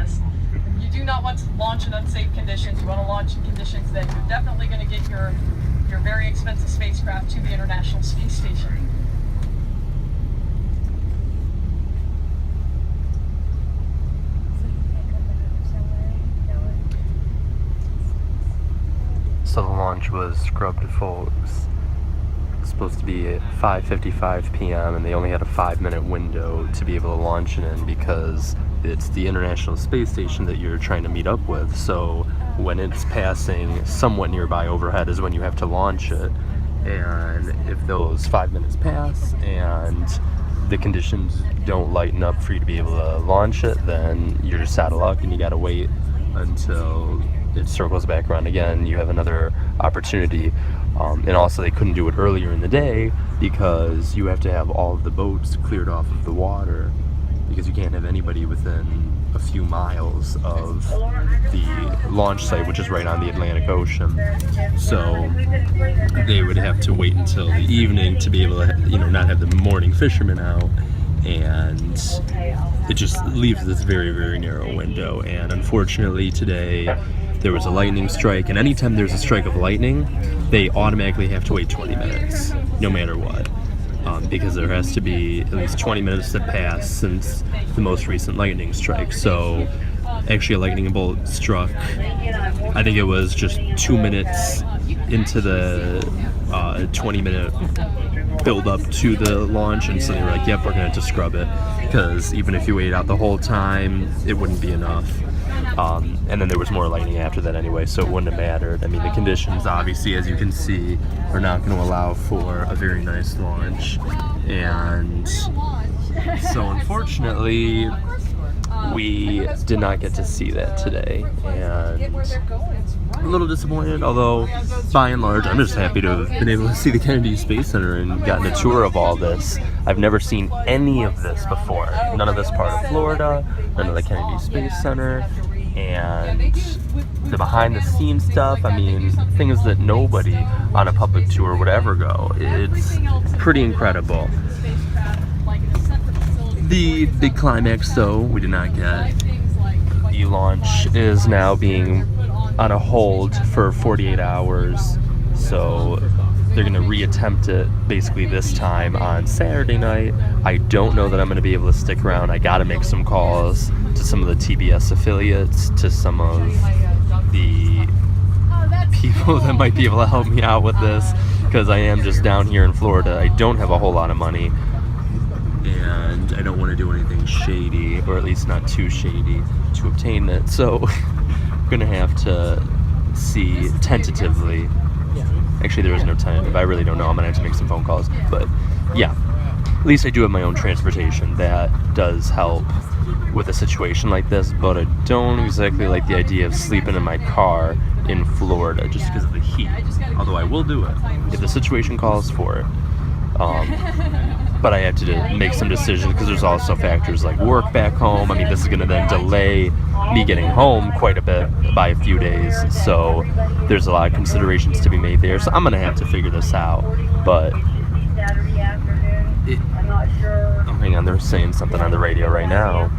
process. You do not want to launch in unsafe conditions. You want to launch in conditions that you're definitely going to get your very expensive spacecraft to the International Space Station. So the launch was scrubbed full. It was supposed to be at 5:55 p.m. and they only had a 5-minute window to be able to launch it in because it's the International Space Station that you're trying to meet up with. So when it's passing somewhat nearby overhead is when you have to launch it. And if those 5 minutes pass and the conditions don't lighten up for you to be able to launch it, then you're just out of luck and you gotta wait until it circles back around again. You have another opportunity. And also they couldn't do it earlier in the day because you have to have all of the boats cleared off of the water because you can't have anybody within a few miles of the launch site, which is right on the Atlantic Ocean. So they would have to wait until the evening to be able to, not have the morning fishermen out, and it just leaves this very, very narrow window. And unfortunately today there was a lightning strike, and anytime there's a strike of lightning, they automatically have to wait 20 minutes, no matter what. Because there has to be at least 20 minutes that pass since the most recent lightning strike. So actually a lightning bolt struck, I think it was just 2 minutes into the 20-minute build up to the launch, and so they were like, yep, we're gonna have to scrub it, because even if you wait out the whole time, it wouldn't be enough. And then there was more lightning after that anyway, so it wouldn't have mattered. I mean, the conditions, obviously, as you can see, are not going to allow for a very nice launch. And so, unfortunately, we did not get to see that today. And a little disappointed, although, by and large, I'm just happy to have been able to see the Kennedy Space Center and gotten a tour of all this. I've never seen any of this before. None of this part of Florida, none of the Kennedy Space Center. And the behind-the-scenes stuff, I mean, things that nobody on a public tour would ever go. It's pretty incredible. The big climax, though, we did not get. The launch is now being on a hold for 48 hours, so they're going to reattempt it basically this time on Saturday night. I don't know that I'm going to be able to stick around. I got to make some calls to some of the TBS affiliates, to some of the people that might be able to help me out with this, because I am just down here in Florida. I don't have a whole lot of money, and I don't want to do anything shady, or at least not too shady, to obtain it. So I'm going to have to see tentatively. Actually, there is no tentative. I really don't know. I'm going to have to make some phone calls. But yeah, at least I do have my own transportation. That does help with a situation like this, but I don't exactly like the idea of sleeping in my car in Florida just because of the heat. Although I will do it if the situation calls for it. But I have to make some decisions because there's also factors like work back home. I mean, this is going to then delay me getting home quite a bit by a few days. So there's a lot of considerations to be made there. So I'm going to have to figure this out. But oh, hang on, they're saying something on the radio right now.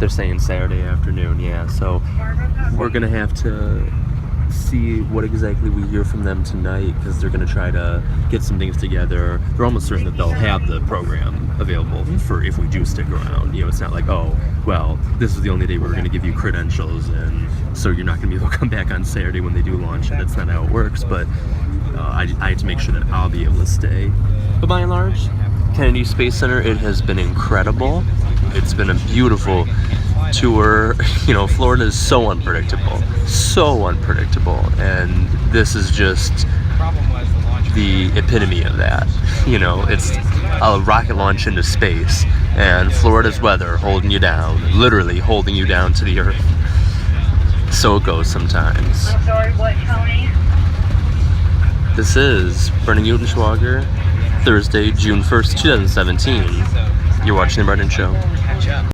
They're saying Saturday afternoon, yeah. So we're going to have to see what exactly we hear from them tonight, because they're going to try to get some things together. They're almost certain that they'll have the program available for if we do stick around. It's not like, oh, well, this is the only day we're going to give you credentials, and so you're not going to be able to come back on Saturday when they do launch it. That's not how it works, but I have to make sure that I'll be able to stay. But by and large, Kennedy Space Center, it has been incredible. It's been a beautiful tour. Florida is so unpredictable, and this is just the epitome of that. It's a rocket launch into space, and Florida's weather holding you down, literally holding you down to the earth. So it goes sometimes. I'm sorry, what, Tony? This is Brennan Utenschwager, Thursday, June 1st, 2017. You're watching The Brennan Show.